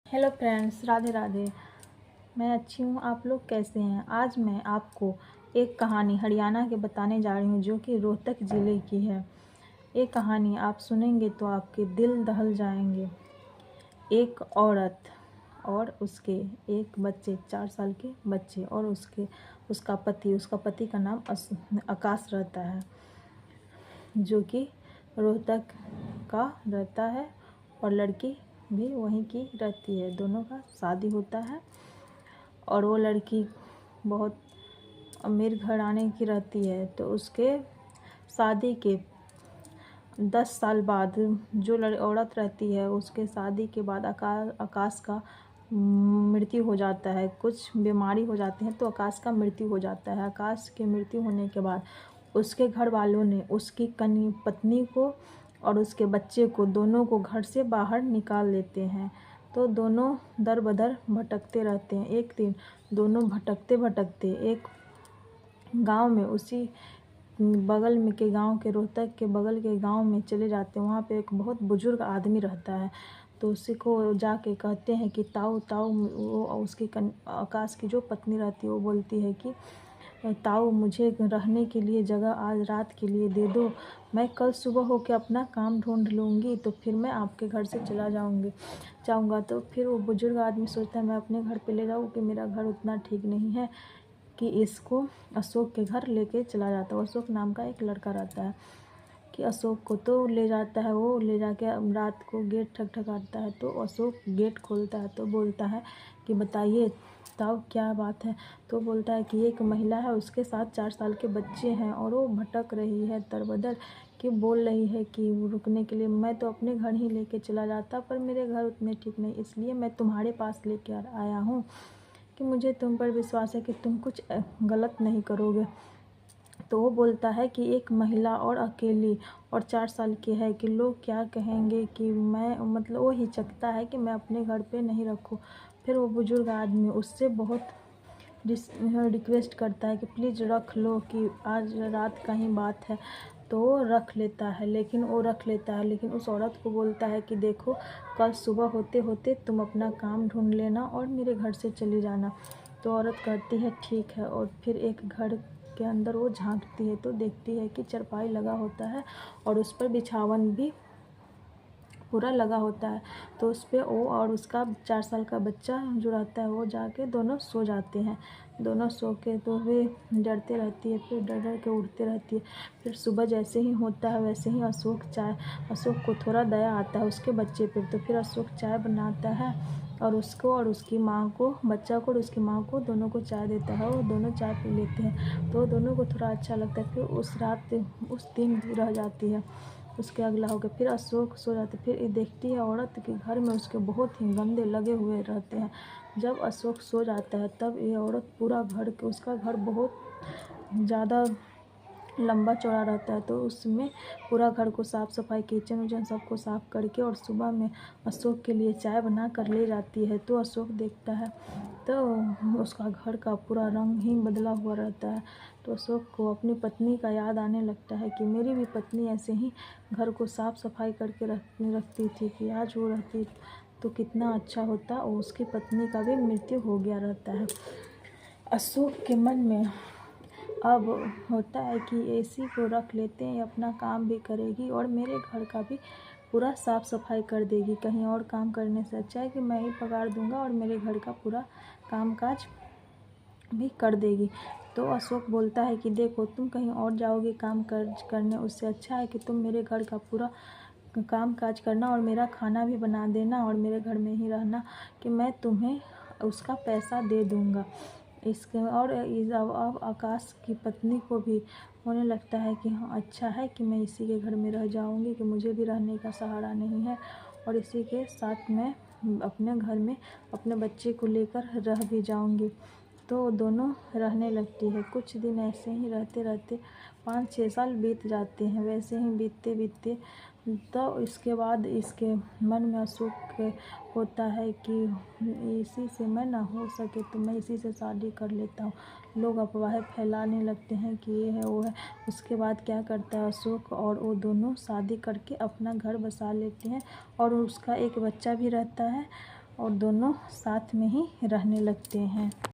Hello friends, Radhe Radhe. मैं अच्छी हूँ, आप लोग कैसे हैं। आज मैं आपको एक कहानी हरियाणा के बताने जा रही हूँ जो कि रोहतक ज़िले की है। ये कहानी आप सुनेंगे तो आपके दिल दहल जाएंगे। एक औरत और उसके एक बच्चे, 4 साल के बच्चे, और उसका पति का नाम आकाश रहता है, जो कि रोहतक का रहता है, और लड़की भी वहीं की रहती है। दोनों का शादी होता है और वो लड़की बहुत अमीर घराने की रहती है। तो उसके शादी के 10 साल बाद जो औरत रहती है, उसके शादी के बाद आकाश का मृत्यु हो जाता है। कुछ बीमारी हो जाती है तो आकाश का मृत्यु हो जाता है। आकाश के मृत्यु होने के बाद उसके घर वालों ने उसकी पत्नी को और उसके बच्चे को, दोनों को घर से बाहर निकाल लेते हैं। तो दोनों दर बदर भटकते रहते हैं। एक दिन दोनों भटकते भटकते एक गांव में, उसी बगल में के गांव के, रोहतक के बगल के गांव में चले जाते हैं। वहाँ पे एक बहुत बुजुर्ग आदमी रहता है। तो उसी को जाके कहते हैं कि ताऊ ताऊ, वो उसकी आकाश की जो पत्नी रहती है वो बोलती है कि ताऊ, मुझे रहने के लिए जगह आज रात के लिए दे दो। मैं कल सुबह होकर अपना काम ढूंढ लूँगी, तो फिर मैं आपके घर से चला जाऊँगा। तो फिर वो बुजुर्ग आदमी सोचता है मैं अपने घर पे ले जाऊँ कि मेरा घर उतना ठीक नहीं है, कि इसको अशोक के घर लेके चला जाता है। अशोक नाम का एक लड़का रहता है कि अशोक को तो ले जाता है। वो ले जाके रात को गेट ठकठकाता है। तो अशोक गेट खोलता है तो बोलता है कि बताइए ताऊ, क्या बात है। तो बोलता है कि एक महिला है, उसके साथ 4 साल के बच्चे हैं और वो भटक रही है दर-बदर, कि बोल रही है कि रुकने के लिए। मैं तो अपने घर ही लेके चला जाता, पर मेरे घर उतने ठीक नहीं, इसलिए मैं तुम्हारे पास लेके आया हूँ कि मुझे तुम पर विश्वास है कि तुम कुछ गलत नहीं करोगे। तो वो बोलता है कि एक महिला और अकेली और 4 साल की है, कि लोग क्या कहेंगे, कि मैं मतलब वो हिचकता है कि मैं अपने घर पे नहीं रखूँ। फिर वो बुजुर्ग आदमी उससे बहुत रिक्वेस्ट करता है कि प्लीज़ रख लो, कि आज रात का ही बात है। तो वो रख लेता है, लेकिन उस औरत को बोलता है कि देखो, कल सुबह होते होते तुम अपना काम ढूंढ लेना और मेरे घर से चली जाना। तो औरत कहती है ठीक है, और फिर एक घर के अंदर वो झांकती है तो देखती है कि चारपाई लगा होता है और उस पर बिछावन भी पूरा लगा होता है। तो उस पर वो और उसका 4 साल का बच्चा जो रहता है वो जाके दोनों सो जाते हैं। दोनों सो के तो वे डरते रहती है, फिर डर डर के उठते रहती है। फिर सुबह जैसे ही होता है वैसे ही अशोक को थोड़ा दया आता है उसके बच्चे पर। तो फिर अशोक चाय बनाता है और उसको और उसकी माँ को, बच्चा को और उसकी माँ को, दोनों को चाय देता है। वो दोनों चाय पी लेते हैं तो दोनों को थोड़ा अच्छा लगता है। फिर उस दिन रह जाती है, उसके अगला हो गया। फिर अशोक सो जाते। फिर ये देखती है औरत के घर में उसके बहुत ही गंदे लगे हुए रहते हैं। जब अशोक सो जाता है तब ये औरत पूरा उसका घर बहुत ज़्यादा लंबा चौड़ा रहता है, तो उसमें पूरा घर को साफ़ सफाई, किचन विचन सबको साफ़ करके और सुबह में अशोक के लिए चाय बना कर ले जाती है। तो अशोक देखता है तो उसका घर का पूरा रंग ही बदला हुआ रहता है। तो अशोक को अपनी पत्नी का याद आने लगता है कि मेरी भी पत्नी ऐसे ही घर को साफ़ सफाई करके रखती थी, कि आज वो रहती तो कितना अच्छा होता। और उसकी पत्नी का भी मृत्यु हो गया रहता है। अशोक के मन में अब होता है कि एसी को रख लेते हैं, अपना काम भी करेगी और मेरे घर का भी पूरा साफ़ सफाई कर देगी। कहीं और काम करने से अच्छा है कि मैं ही पगार दूंगा और मेरे घर का पूरा काम काज भी कर देगी। तो अशोक बोलता है कि देखो, तुम कहीं और जाओगे काम करने, उससे अच्छा है कि तुम मेरे घर का पूरा काम काज करना और मेरा खाना भी बना देना और मेरे घर में ही रहना, कि मैं तुम्हें उसका पैसा दे दूँगा। इसके और अब आकाश की पत्नी को भी होने लगता है कि हाँ, अच्छा है कि मैं इसी के घर में रह जाऊंगी, कि मुझे भी रहने का सहारा नहीं है, और इसी के साथ मैं अपने घर में अपने बच्चे को लेकर रह भी जाऊंगी। तो दोनों रहने लगती है। कुछ दिन ऐसे ही रहते रहते 5-6 साल बीत जाते हैं। वैसे ही बीतते बीतते तो इसके बाद इसके मन में अशोक के होता है कि इसी से मैं ना हो सके तो मैं इसी से शादी कर लेता हूँ। लोग अफवाहें फैलाने लगते हैं कि ये है वो है। उसके बाद क्या करता है अशोक, और वो दोनों शादी करके अपना घर बसा लेते हैं और उसका एक बच्चा भी रहता है। और दोनों साथ में ही रहने लगते हैं।